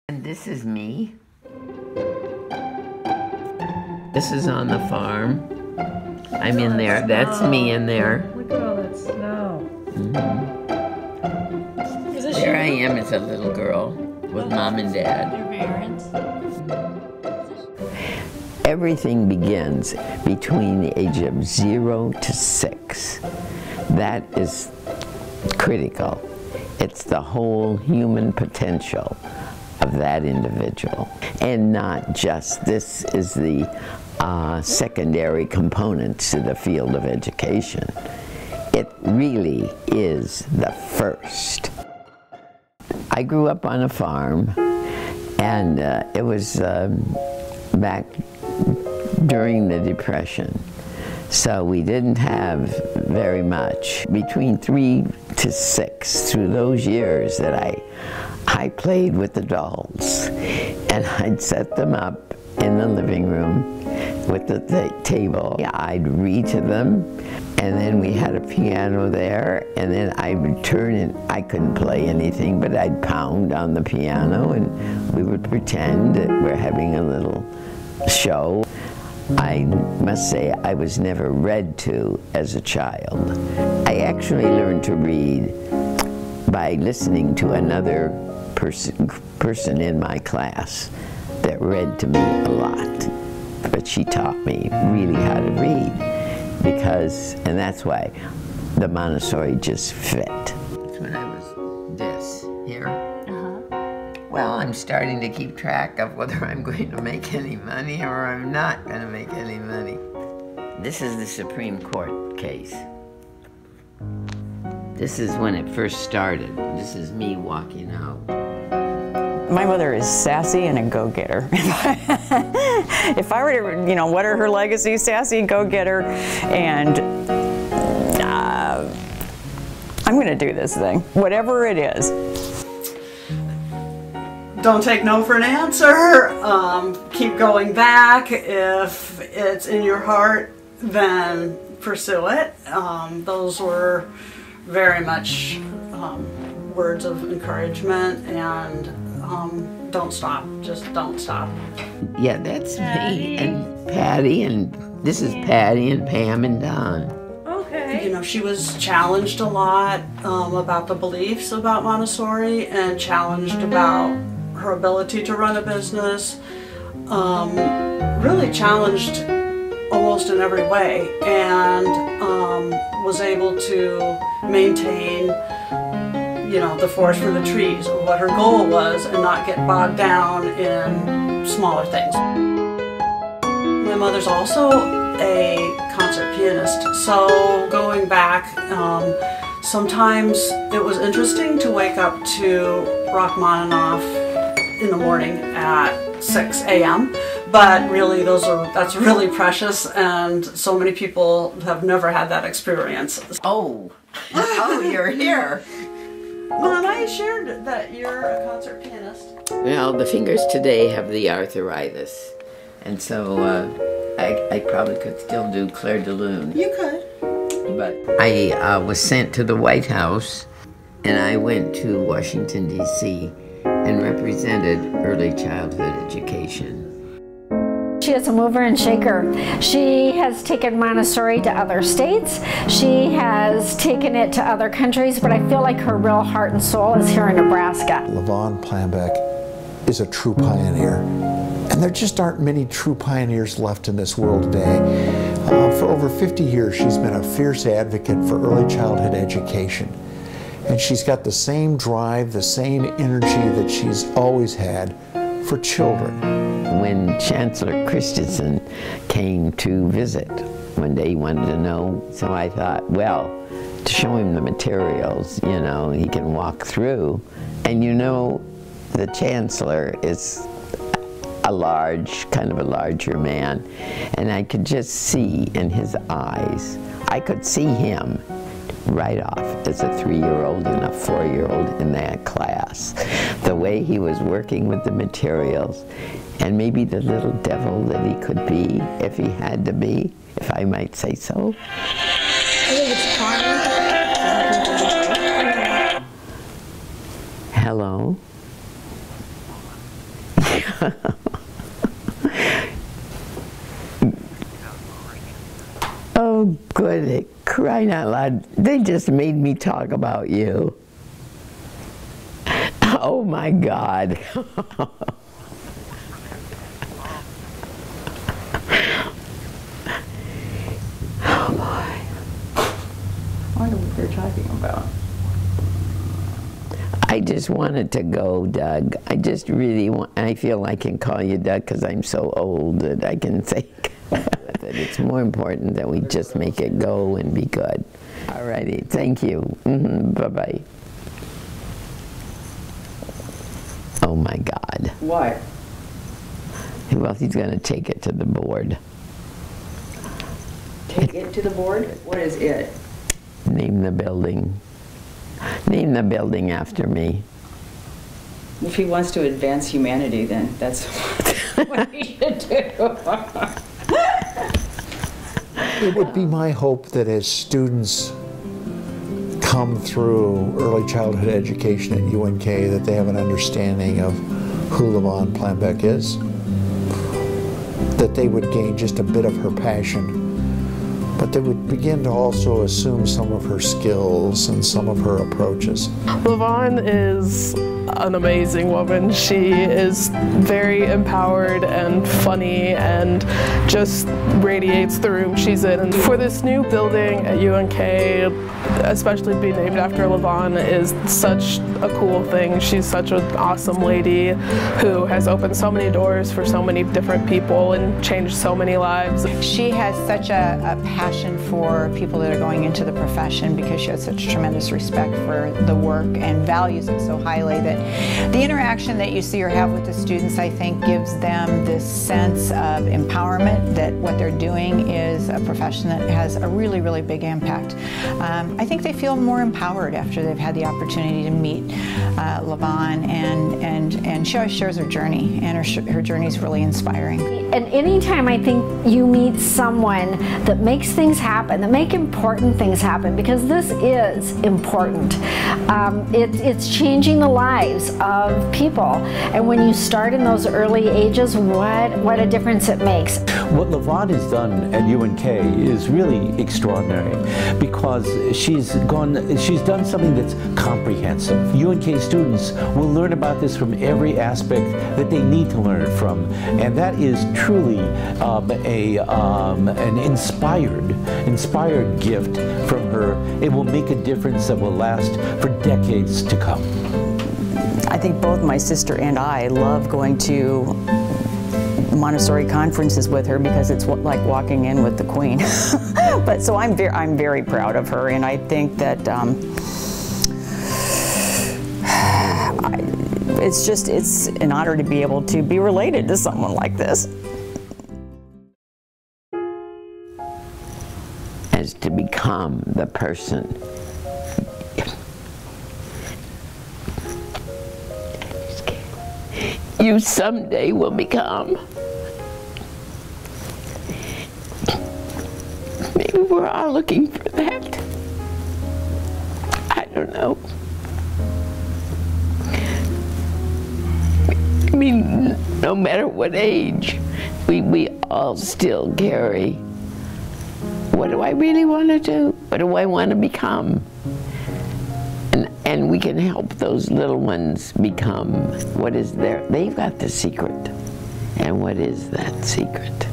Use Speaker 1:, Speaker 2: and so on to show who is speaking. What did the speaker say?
Speaker 1: And this is me. This is on the farm. I'm in there. That's me in there.
Speaker 2: Look at all that snow.
Speaker 1: There I am as a little girl with Mom and Dad.
Speaker 2: Your parents?
Speaker 1: Everything begins between the age of 0 to 6. That is critical. It's the whole human potential of that individual. And not just, this is the secondary component to the field of education. It really is the first. I grew up on a farm, and it was back during the Depression. So we didn't have very much. Between 3 to 6, through those years that I played with the dolls, and I'd set them up in the living room with the table. I'd read to them, and then we had a piano there, and then I would turn it. I couldn't play anything, but I'd pound on the piano, and we would pretend that we're having a little show. I must say I was never read to as a child. I actually learned to read by listening to another person in my class that read to me a lot. But she taught me really how to read, and that's why the Montessori just fit. That's when I was this, here. Well, I'm starting to keep track of whether I'm going to make any money or I'm not going to make any money. This is the Supreme Court case. This is when it first started. This is me walking out.
Speaker 3: My mother is sassy and a go-getter. If I were to, what are her legacies? Sassy, go-getter, and I'm going to do this thing, whatever it is.
Speaker 4: Don't take no for an answer. Keep going back. If it's in your heart, then pursue it. Those were very much words of encouragement, and don't stop. Just don't stop.
Speaker 1: Yeah, that's me and Patty, and this is Patty and Pam and Don.
Speaker 4: Okay. She was challenged a lot about the beliefs about Montessori, and challenged about her ability to run a business, really challenged almost in every way, and was able to maintain, the forest for the trees, or what her goal was, and not get bogged down in smaller things. My mother's also a concert pianist, so going back, sometimes it was interesting to wake up to Rachmaninoff in the morning at 6 a.m. But really, that's really precious, and so many people have never had that experience.
Speaker 1: Oh, you're here.
Speaker 4: Mom, I shared that you're a concert pianist.
Speaker 1: Well, the fingers today have the arthritis, and so I probably could still do Clair de Lune.
Speaker 4: You could.
Speaker 1: But I was sent to the White House, and I went to Washington, D.C., and represented early childhood education.
Speaker 5: She is a mover and shaker. She has taken Montessori to other states. She has taken it to other countries, but I feel like her real heart and soul is here in Nebraska.
Speaker 6: LaVonne Plambeck is a true pioneer. And there just aren't many true pioneers left in this world today. For over 50 years, she's been a fierce advocate for early childhood education. And she's got the same drive, the same energy that she's always had for children.
Speaker 1: When Chancellor Christensen came to visit, one day he wanted to know, so I thought, well, to show him the materials, he can walk through. And the Chancellor is kind of a larger man, and I could just see in his eyes, I could see him right off as a 3-year-old and a 4-year-old in that class. The way he was working with the materials, and maybe the little devil that he could be, if he had to be, if I might say so.
Speaker 5: I think it's
Speaker 1: Hello? Oh, good, crying out loud. They just made me talk about you. Oh my God. Oh boy.
Speaker 3: I wonder what they're talking about.
Speaker 1: I just wanted to go, Doug. I just really want, I feel I can call you Doug because I'm so old that I can say that it's more important that we just make it go and be good. All righty, thank you. Bye-bye. Oh my God.
Speaker 3: What?
Speaker 1: Well, he's going to take it to the board.
Speaker 3: Take it to the board? What is it?
Speaker 1: Name the building. Name the building after me.
Speaker 3: If he wants to advance humanity, then that's what he should do.
Speaker 6: It would be my hope that as students come through early childhood education at UNK, that they have an understanding of who LaVonne Plambeck is, that they would gain just a bit of her passion, but they would begin to also assume some of her skills and some of her approaches.
Speaker 2: LaVonne is an amazing woman. She is very empowered and funny and just radiates the room she's in. And for this new building at UNK, especially being named after LaVonne, is such a cool thing. She's such an awesome lady who has opened so many doors for so many different people and changed so many lives.
Speaker 7: She has such a passion for people that are going into the profession because she has such tremendous respect for the work and values it so highly that the interaction that you see her have with the students, I think, gives them this sense of empowerment that what they're doing is a profession that has a really, really big impact. I think they feel more empowered after they've had the opportunity to meet LaVonne, and she always shares her journey, and her journey is really inspiring.
Speaker 5: And anytime I think you meet someone that makes things happen, that make important things happen, because this is important. It's changing the lives of people, and when you start in those early ages, what a difference it makes.
Speaker 8: What LaVonne has done at UNK is really extraordinary because she's done something that's comprehensive. UNK students will learn about this from every aspect that they need to learn it from, and that is truly an inspired gift from her. It will make a difference that will last for decades to come.
Speaker 3: I think both my sister and I love going to Montessori conferences with her because it's like walking in with the Queen. But so I'm very proud of her, and I think that it's an honor to be able to be related to someone like this.
Speaker 1: As to become the person you someday will become. Maybe we're all looking for that. I don't know. I mean, no matter what age, we all still carry, what do I really want to do? What do I want to become? And we can help those little ones become what is they've got the secret. And what is that secret?